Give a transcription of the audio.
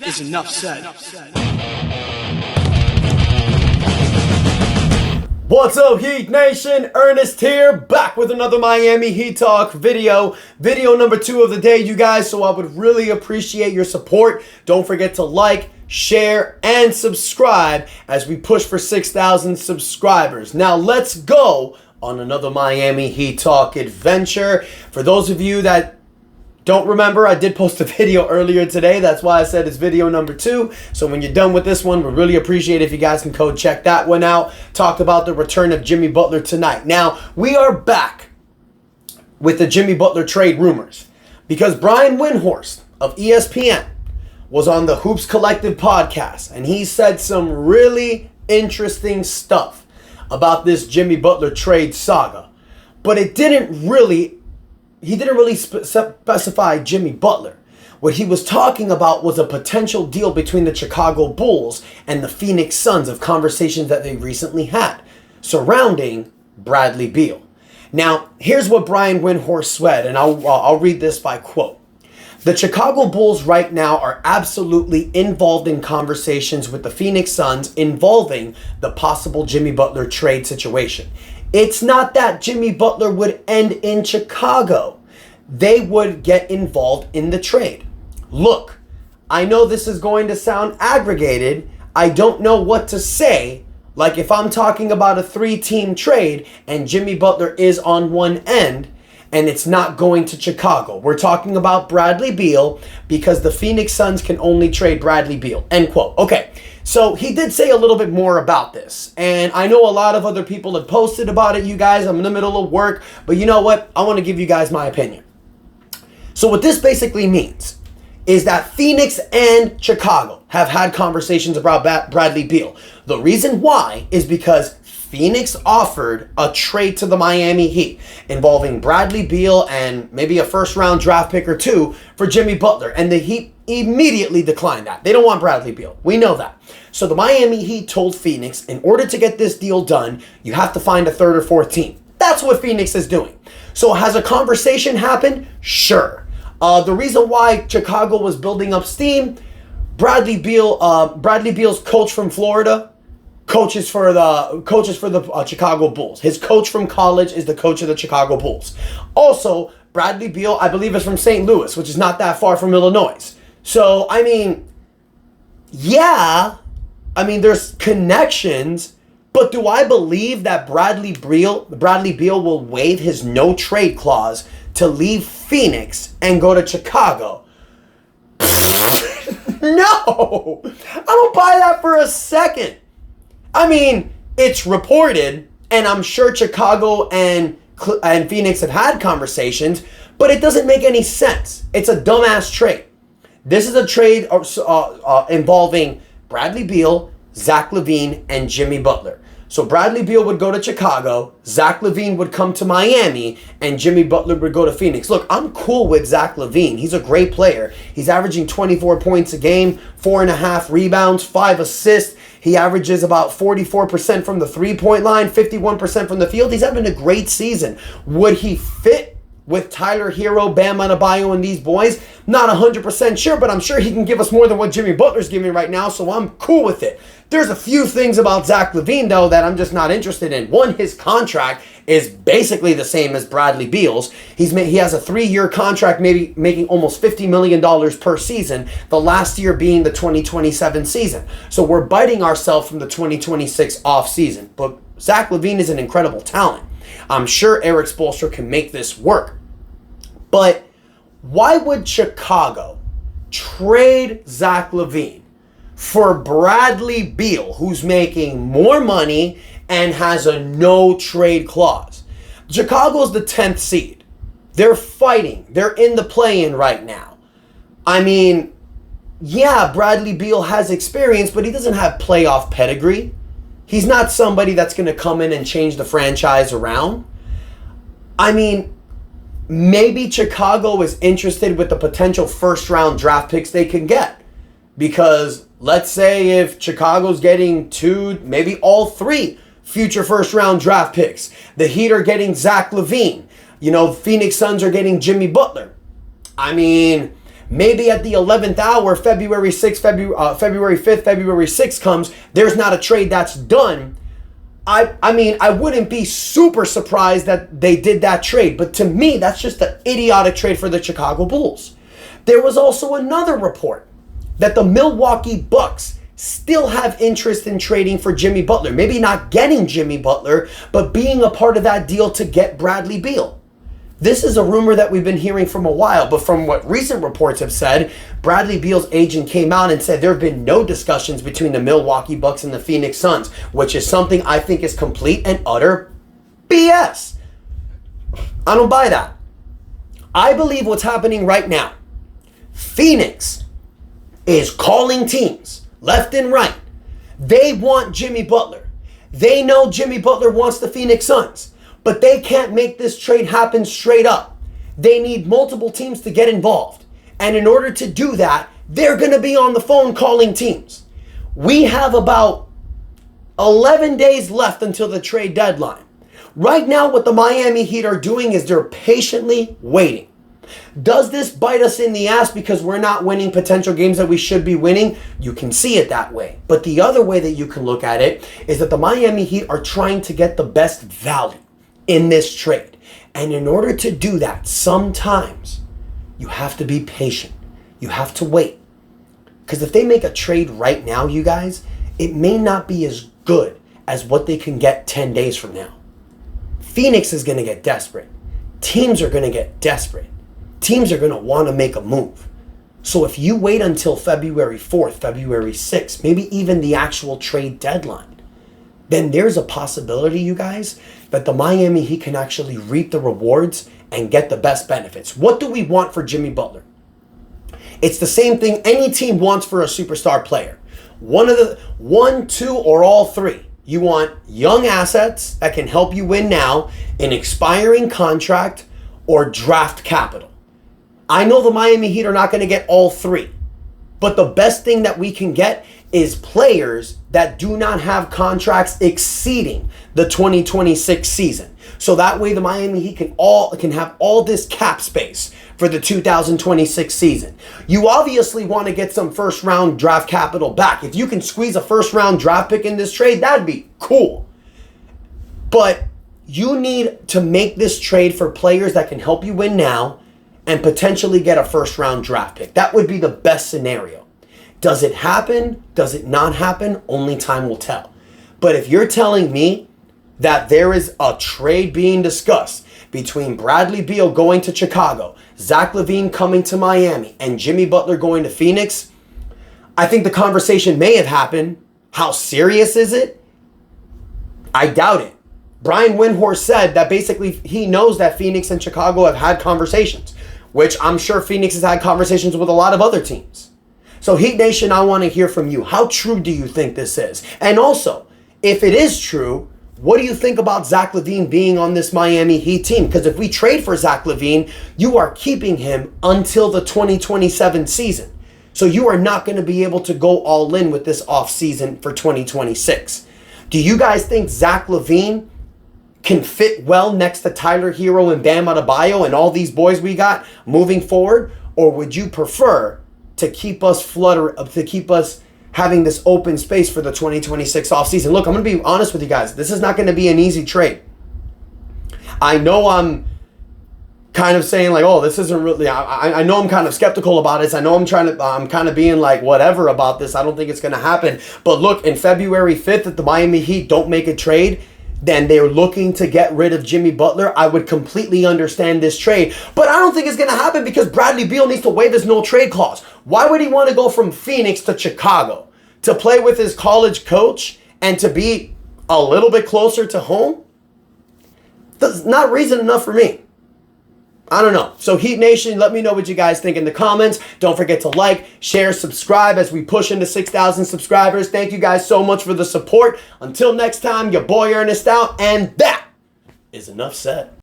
is enough said. What's up, Heat Nation? Ernest here, back with another Miami Heat Talk video. Video number 2 of the day, you guys, so I would really appreciate your support. Don't forget to like, share, and subscribe as we push for 6,000 subscribers. Now, let's go on another Miami Heat Talk adventure. For those of you that don't remember, I did post a video earlier today. That's why I said it's video number 2. So when you're done with this one, we really appreciate it if you guys can go check that one out. Talked about the return of Jimmy Butler tonight. Now, we are back with the Jimmy Butler trade rumors because Brian Windhorst of ESPN was on the Hoops Collective podcast, and he said some really interesting stuff about this Jimmy Butler trade saga. But he didn't really specify Jimmy Butler. What he was talking about was a potential deal between the Chicago Bulls and the Phoenix Suns of conversations that they recently had surrounding Bradley Beal. Now, here's what Brian Windhorst said, and I'll read this by quote. The Chicago Bulls right now are absolutely involved in conversations with the Phoenix Suns involving the possible Jimmy Butler trade situation. It's not that Jimmy Butler would end in Chicago. They would get involved in the trade. Look, I know this is going to sound aggregated. I don't know what to say. Like if I'm talking about a 3-team trade and Jimmy Butler is on one end and it's not going to Chicago. We're talking about Bradley Beal because the Phoenix Suns can only trade Bradley Beal. End quote. Okay. So he did say a little bit more about this, and I know a lot of other people have posted about it, you guys. I'm in the middle of work, but you know what? I want to give you guys my opinion. So what this basically means is that Phoenix and Chicago have had conversations about Bradley Beal. The reason why is because Phoenix offered a trade to the Miami Heat involving Bradley Beal and maybe a first-round draft pick or 2 for Jimmy Butler, and the Heat immediately declined that. They don't want Bradley Beal. We know that. So the Miami Heat told Phoenix, in order to get this deal done, you have to find a 3rd or 4th team. That's what Phoenix is doing. So has a conversation happened? Sure. The reason why Chicago was building up steam, Bradley Beal's coach from Florida, coaches for the Chicago Bulls. His coach from college is the coach of the Chicago Bulls. Also, Bradley Beal, I believe, is from St. Louis, which is not that far from Illinois. So, I mean, yeah, there's connections, but do I believe that Bradley Beal will waive his no trade clause to leave Phoenix and go to Chicago? No, I don't buy that for a second. It's reported, and I'm sure Chicago and Phoenix have had conversations, but it doesn't make any sense. It's a dumbass trade. This is a trade involving Bradley Beal, Zach LaVine, and Jimmy Butler. So Bradley Beal would go to Chicago, Zach LaVine would come to Miami, and Jimmy Butler would go to Phoenix. Look, I'm cool with Zach LaVine. He's a great player. He's averaging 24 points a game, 4.5 rebounds, 5 assists. He averages about 44% from the 3-point line, 51% from the field. He's having a great season. Would he fit with Tyler Hero, Bam Adebayo, and these boys? Not 100% sure, but I'm sure he can give us more than what Jimmy Butler's giving right now, so I'm cool with it. There's a few things about Zach LaVine, though, that I'm just not interested in. One, his contract is basically the same as Bradley Beal's. He has a 3-year contract, maybe making almost $50 million per season, the last year being the 2027 season. So we're biting ourselves from the 2026 off season. But Zach LaVine is an incredible talent. I'm sure Eric Spoelstra can make this work. But why would Chicago trade Zach LaVine for Bradley Beal, who's making more money and has a no trade clause? Chicago's the 10th seed. They're fighting. They're in the play-in right now. Yeah, Bradley Beal has experience, but he doesn't have playoff pedigree. He's not somebody that's going to come in and change the franchise around. Maybe Chicago is interested with the potential first-round draft picks they can get. Because let's say if Chicago's getting 2, maybe all 3 future first-round draft picks. The Heat are getting Zach LaVine. Phoenix Suns are getting Jimmy Butler. Maybe at the 11th hour, February 6th, February 5th, February 6th comes, there's not a trade that's done. I mean, I wouldn't be super surprised that they did that trade, but to me, that's just an idiotic trade for the Chicago Bulls. There was also another report that the Milwaukee Bucks still have interest in trading for Jimmy Butler. Maybe not getting Jimmy Butler, but being a part of that deal to get Bradley Beal. This is a rumor that we've been hearing from a while, but from what recent reports have said, Bradley Beal's agent came out and said there have been no discussions between the Milwaukee Bucks and the Phoenix Suns, which is something I think is complete and utter BS. I don't buy that. I believe what's happening right now, Phoenix is calling teams left and right. They want Jimmy Butler. They know Jimmy Butler wants the Phoenix Suns. But they can't make this trade happen straight up. They need multiple teams to get involved. And in order to do that, they're going to be on the phone calling teams. We have about 11 days left until the trade deadline. Right now, what the Miami Heat are doing is they're patiently waiting. Does this bite us in the ass because we're not winning potential games that we should be winning? You can see it that way. But the other way that you can look at it is that the Miami Heat are trying to get the best value in this trade. And in order to do that, sometimes you have to be patient. You have to wait. Because if they make a trade right now, you guys, it may not be as good as what they can get 10 days from now. Phoenix is going to get desperate. Teams are going to get desperate. Teams are going to want to make a move. So if you wait until February 4th, February 6th, maybe even the actual trade deadline, then there's a possibility, you guys, that the Miami Heat can actually reap the rewards and get the best benefits. What do we want for Jimmy Butler? It's the same thing any team wants for a superstar player. One, two, or all three. You want young assets that can help you win now, an expiring contract, or draft capital. I know the Miami Heat are not going to get all three, but the best thing that we can get is players that do not have contracts exceeding the 2026 season. So that way the Miami Heat can have all this cap space for the 2026 season. You obviously want to get some first round draft capital back. If you can squeeze a first round draft pick in this trade, that'd be cool. But you need to make this trade for players that can help you win now and potentially get a first round draft pick. That would be the best scenario. Does it happen? Does it not happen? Only time will tell. But if you're telling me that there is a trade being discussed between Bradley Beal going to Chicago, Zach LaVine coming to Miami, and Jimmy Butler going to Phoenix, I think the conversation may have happened. How serious is it? I doubt it. Brian Windhorst said that basically he knows that Phoenix and Chicago have had conversations, which I'm sure Phoenix has had conversations with a lot of other teams. So Heat Nation, I want to hear from you. How true do you think this is? And also, if it is true, what do you think about Zach LaVine being on this Miami Heat team? Because if we trade for Zach LaVine, you are keeping him until the 2027 season. So you are not going to be able to go all in with this offseason for 2026. Do you guys think Zach LaVine can fit well next to Tyler Hero and Bam Adebayo and all these boys we got moving forward? Or would you prefer to keep us having this open space for the 2026 offseason? Look, I'm going to be honest with you guys. This is not going to be an easy trade. I know I'm kind of saying like, oh, this isn't really, I know I'm kind of skeptical about it. I know I'm kind of being like whatever about this. I don't think it's going to happen. But look, in February 5th, if the Miami Heat don't make a trade, then they're looking to get rid of Jimmy Butler. I would completely understand this trade. But I don't think it's going to happen because Bradley Beal needs to waive his no trade clause. Why would he want to go from Phoenix to Chicago to play with his college coach and to be a little bit closer to home? That's not reason enough for me. I don't know. So Heat Nation, let me know what you guys think in the comments. Don't forget to like, share, subscribe as we push into 6,000 subscribers. Thank you guys so much for the support. Until next time, your boy Ernest out, and that is enough said.